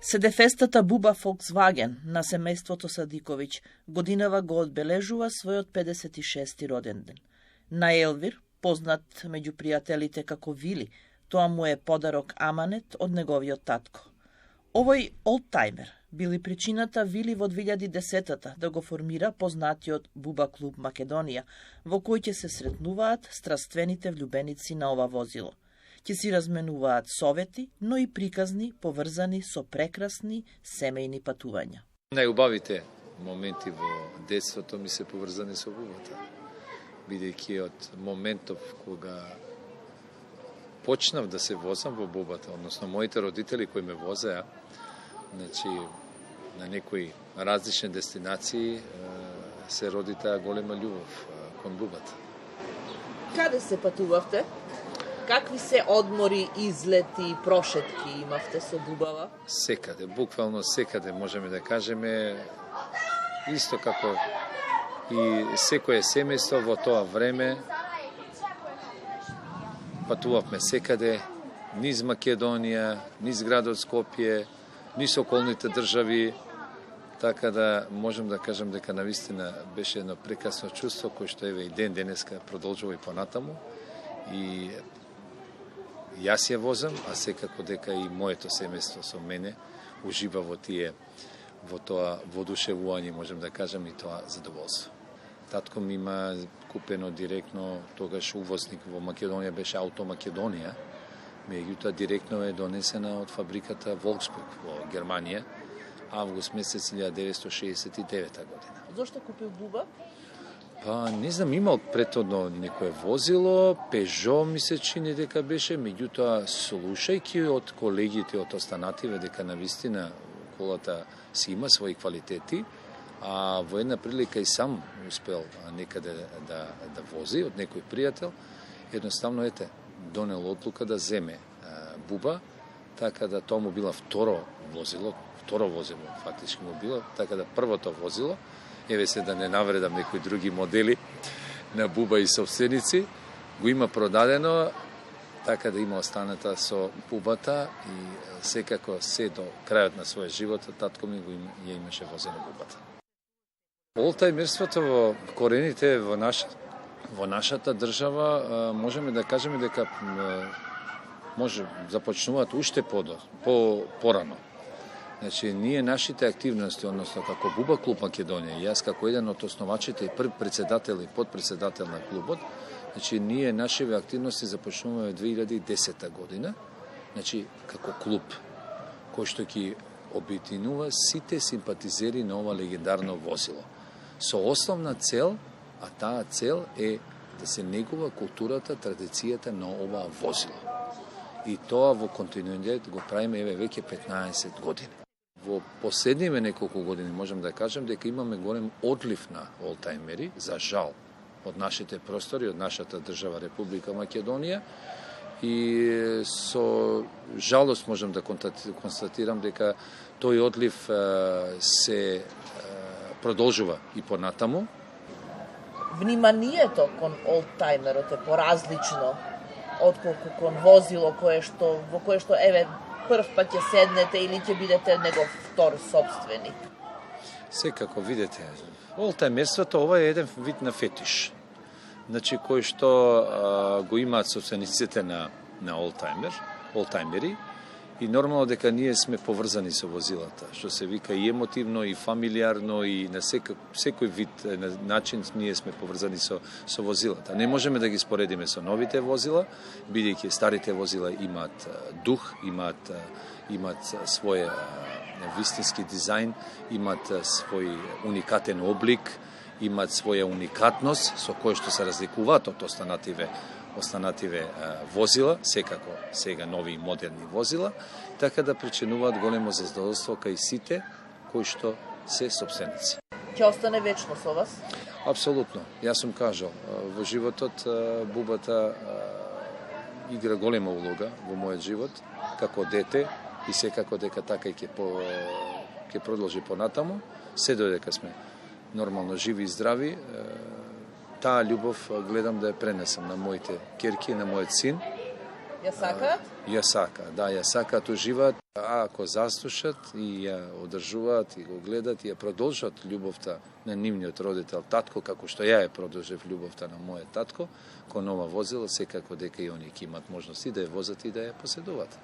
Седефестата Буба Фолксваген на семејството Садиковиќ годинава го одбележува својот 56-ти роден ден. На Елвир, познат меѓу пријателите како Вили, тоа му е подарок аманет од неговиот татко. Овој олдтаймер били причината Вили во 2010-та да го формира познатиот Буба клуб Македонија, во кој ќе се сретнуваат страствените влюбеници на ова возило. Ќе си разменуваат совети, но и приказни поврзани со прекрасни семејни патувања. Најубавите моменти во детството ми се поврзани со Бубата, бидејќи од моментов кога почнав да се возам во Бубата, односно моите родители кои ме возеа, значи на некои различни дестинации, се роди таа голема љубов кон Бубата. Каде се патувавте? Какви се одмори, излети, прошетки имавте со Бубава? Секаде, буквално секаде можеме да кажеме, исто како и секое семејство во тоа време, патувавме секаде, низ Македонија, низ градот Скопје, низ околните држави, така да можам да кажам дека навистина беше едно прекрасно чувство кој што еве и ден денеска продолжува и понатаму. И јас ја возам, а секако дека и моето семејство со мене ужива во тоа воодушевување, можам да кажам, и тоа задоволство. Татко ми има купено директно, тогаш увозник во Македонија беше Auto Македонија, меѓутоа директно е донесена од фабриката Волксбург во Германија, август месец 1969 година. Зошто купил Буба? Па, не знам, имал претhodно некое возило, Peugeot ми се чини дека беше, меѓутоа слушајќи од колегите од останативе дека навистина колата си има своји квалитети, а во една прилика и сам успел некаде да вози од некој пријател, едноставно донел одлука да земе Буба, така да тоа му била второ возило фактички му било, така да првото возило, еве се да не навредам некои други модели на Буба и собственици, го има продадено, така да има останата со Бубата и секако се до крајот на својот живот, татко ми ја имаше возено Бубата. Олтајмерството во корените во нашата држава можеме да кажеме дека започнуваат уште порано. Значи, ние нашите активности, односно како Буба клуб Македонија, јас како еден од основачите и прв председател и подпредседател на клубот, значи ние нашиве активности започнуваме 2010 година, значи како клуб кој што ќе обединува сите симпатизери на ова легендарно возило. Со основна цел, а таа цел е да се негува културата, традицијата на ова возило. И тоа во континуитет го правиме еве веќе 15 години. Во последниве неколку години можам да кажам дека имаме голем одлив на олтајмери, за жал, од нашите простори, од нашата држава Република Македонија, и со жалост можам да констатирам дека тој одлив се продолжува и понатаму. Вниманието кон олдтаймерот е поразлично отколку кон возило во кое што еве прв пат ќе седнете или ќе бидете негов втор собственик. Секако видите, олтајмерството ова е еден вид на фетиш. Значи кој што го имаат собствениците на олтајмери, и нормално дека ние сме поврзани со возилата, што се вика и емотивно, и фамилиарно, и на секој вид начин ние сме поврзани со возилата. Не можеме да ги споредиме со новите возила, бидејќи старите возила имаат дух, имаат свој вистински дизајн, имаат свој уникатен облик, имаат своја уникатност со кој што се разликуваат од останативе возила, секако сега нови и модерни возила, така да причинуваат големо задоволство кај сите кои што се собственици. Ќе остане вечно со вас? Апсолутно. Јас сум кажал, во животот Бубата игра голема улога во мојот живот, како дете, и секако дека така и ќе продолжи понатаму, се додека сме нормално живи и здрави. Таа љубов гледам да ја пренесам на моите ќерки, на мојот син. Ја сакаат? Ја сакаат, да, ја сакаат, уживаат. А ако заслушат и ја одржуваат и го гледат и ја продолжат љубовта на нивниот родител татко, како што ја ја продолжив љубовта на мојот татко, кон ова возило, секако дека и оние ќе имат можности да ја возат и да ја поседуваат.